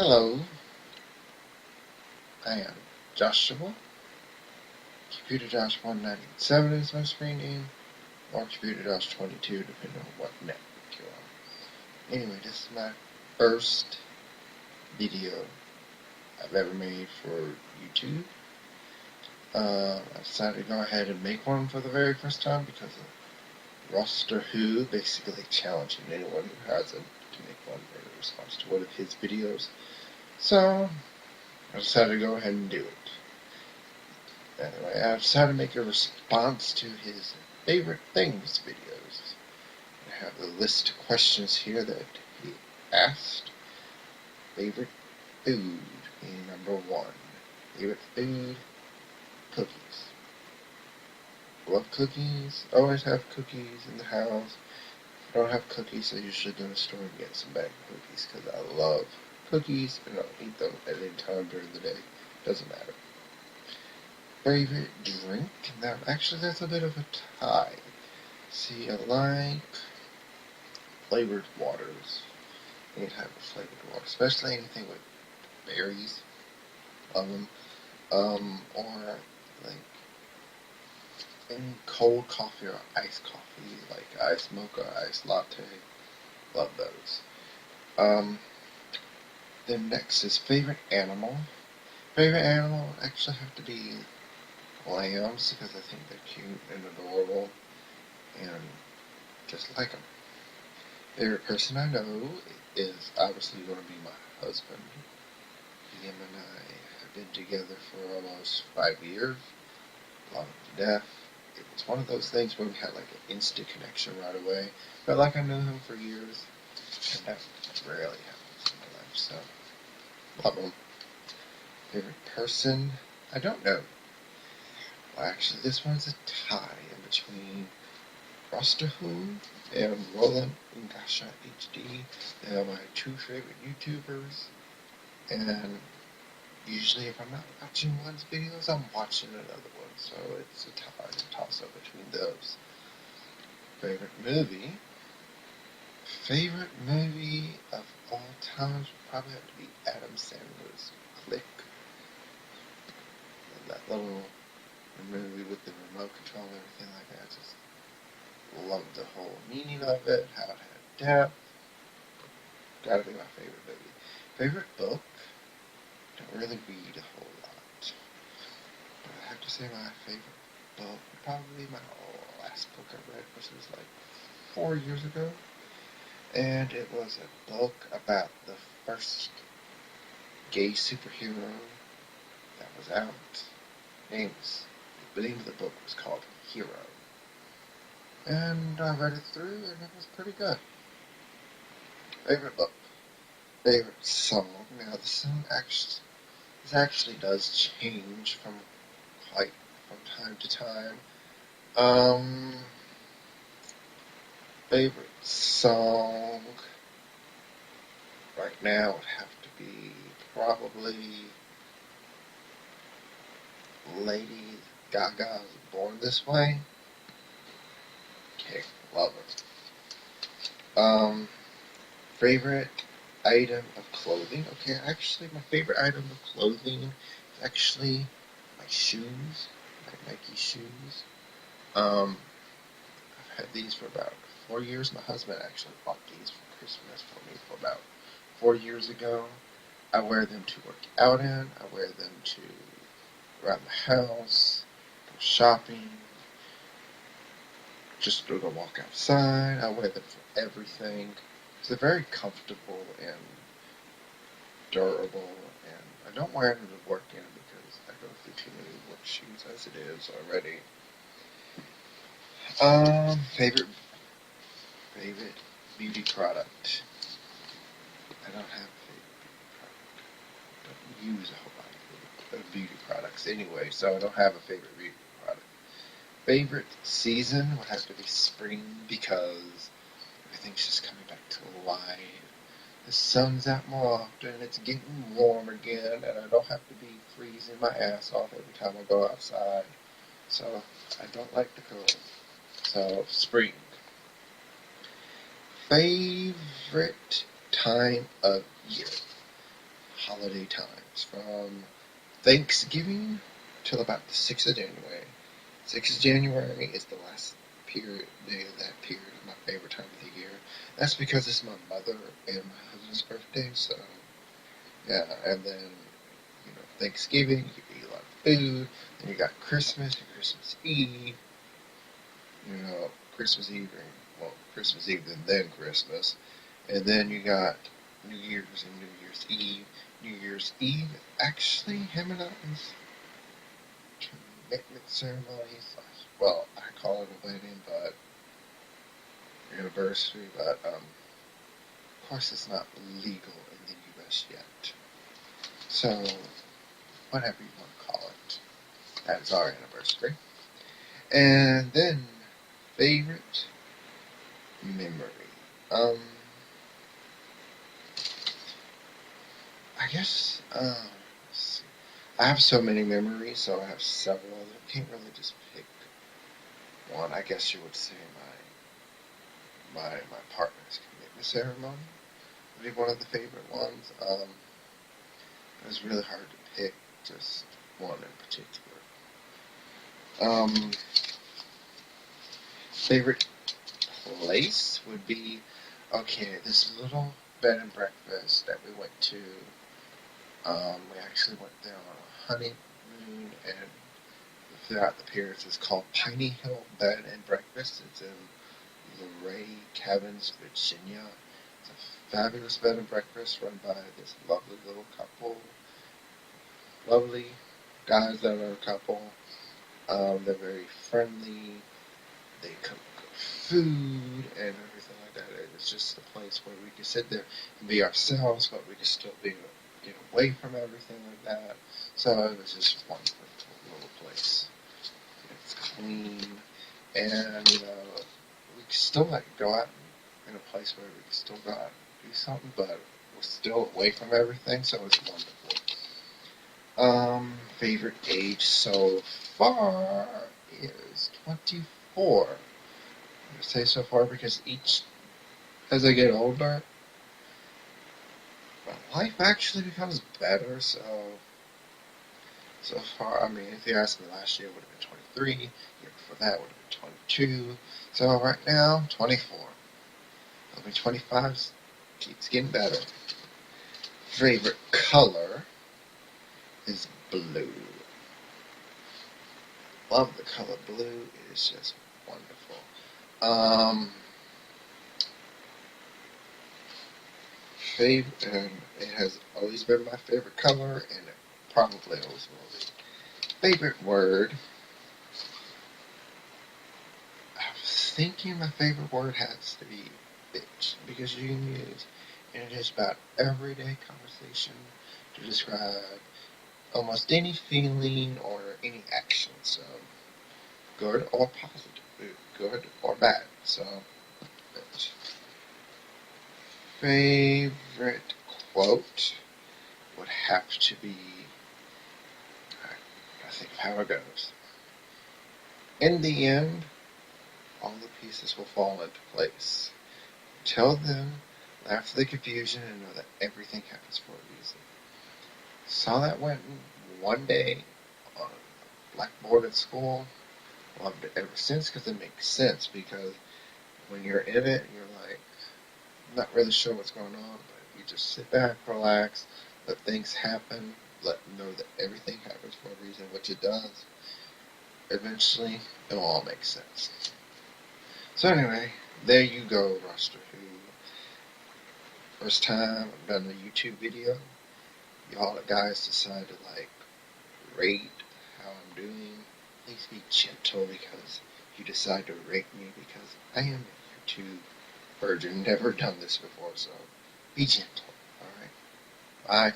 Hello, I am Joshua. Computer Josh 1987 is my screen name, or Computer Josh 22, depending on what network you're on. Anyway, this is my first video I've ever made for YouTube. I decided to go ahead and make one for the very first time because of Rosstorwho basically challenging anyone who hasn't to make one in response to one of his videos. So, I decided to go ahead and do it. Anyway, I decided to make a response to his favorite things videos. I have a list of questions here that he asked. Favorite food being number 1. Favorite food, cookies. Love cookies. Always have cookies in the house. If I don't have cookies, I usually go to the store and get some bag of cookies because I love cookies and I'll eat them at any time during the day. Doesn't matter. Favorite drink? Now, actually, that's a bit of a tie. See, I like flavored waters. Any type of flavored water, especially anything with berries. Love them. Or like any cold coffee or iced coffee, like iced mocha, iced latte. Love those. Then next is favorite animal. Favorite animal would actually have to be lambs because I think they're cute and adorable and just like them. Favorite person I know is obviously going to be my husband. Him and I have been together for almost 5 years. Love him to death. It was one of those things where we had like an instant connection right away. Felt like I knew him for years, and that rarely happens in my life. So love him. Favorite person? I don't know. Well, actually, this one's a tie in between Rosstorwho and Rolyungashaahd HD. They are my 2 favorite YouTubers, and usually if I'm not watching one's videos, I'm watching another one, so it's a toss-up between those. Favorite movie? Favorite movie of all times would probably have to be Adam Sandler's Click. That little movie with the remote control and everything like that. Just loved the whole meaning of it, how it had depth. Gotta be my favorite movie. Favorite book? Don't really read a whole lot. But I have to say my favorite book would probably be my last book I read, which was like 4 years ago. And it was a book about the first gay superhero that was out. The name of the book was called Hero. And I read it through, and it was pretty good. Favorite book. Favorite song. Now, the song actually does change from time to time. Favorite song right now would have to be probably Lady Gaga's Born This Way. Okay, love it. Favorite item of clothing. Okay, actually, my favorite item of clothing is actually my shoes, my Nike shoes. I've had these for about 4 years. My husband actually bought these for Christmas for me for about 4 years ago. I wear them to work out in. I wear them to around the house, go shopping, just to go walk outside. I wear them for everything. So they're very comfortable and durable, and I don't wear them to work in because I go through too many work shoes as it is already. Favorite beauty product. I don't have a favorite beauty product. I don't use a whole lot of beauty products anyway, so I don't have a favorite beauty product. Favorite season would have to be spring because everything's just coming back to life. The sun's out more often, it's getting warm again, and I don't have to be freezing my ass off every time I go outside. So I don't like the cold. So spring. Favorite time of year. holiday times, from Thanksgiving till about the 6th of January. 6th of January is the last day of that period of my favorite time of the year. That's because it's my mother and my husband's birthday, so yeah, and then, Thanksgiving, you eat a lot of food, then you got Christmas and Christmas Eve, Christmas Eve, Christmas Eve and then Christmas, and then you got New Year's and New Year's Eve. New Year's Eve, actually, him and I's commitment ceremony. Well, I call it a wedding, but anniversary. But of course, it's not legal in the U.S. yet. So, whatever you want to call it, that is our anniversary. And then, favorite memory. I guess, let's see. I have so many memories, so I have several of them. Can't really just pick one. I guess you would say my partner's commitment ceremony would be one of the favorite ones. It was really hard to pick just one in particular. Favorite place would be, this little bed and breakfast that we went to. We actually went there on a honeymoon, and throughout the periods, it's called Piney Hill Bed and Breakfast. It's in Luray Cabins, Virginia. It's a fabulous bed and breakfast run by this lovely little couple. Lovely guys that are a couple. They're very friendly. They cook food and everything like that. It's just a place where we can sit there and be ourselves, but we can still get away from everything like that. So it was just a wonderful little place. It's clean, and we can still go out in a place where we can still go out and do something, but we're still away from everything. So it's wonderful. Favorite age so far is 24. I say so far because as I get older, my life actually becomes better. So far, if you asked me last year, it would have been 23. Year before that would have been 22. So right now, 24. It'll be 25. Keeps getting better. Favorite color is blue. Love the color blue. It is just wonderful. It has always been my favorite color, and it probably always will be. Favorite word. I was thinking my favorite word has to be bitch, because you can use in just about everyday conversation to describe almost any feeling or any action. So, good or positive, good or bad. So, bitch. Favorite quote would have to be, I think of how it goes. In the end, all the pieces will fall into place. Until then, laugh at the confusion and know that everything happens for a reason. Saw that one day on a blackboard at school. Loved it ever since because it makes sense. Because when you're in it, you're not really sure what's going on, but you just sit back, relax, let things happen, know that everything happens for a reason, which it does. Eventually, it'll all make sense. So anyway, there you go, Rosstorwho. First time I've done a YouTube video. Y'all guys decide to rate how I'm doing. Please be gentle because you decide to rate me because I am a YouTube virgin, never done this before, so be gentle, alright? Bye.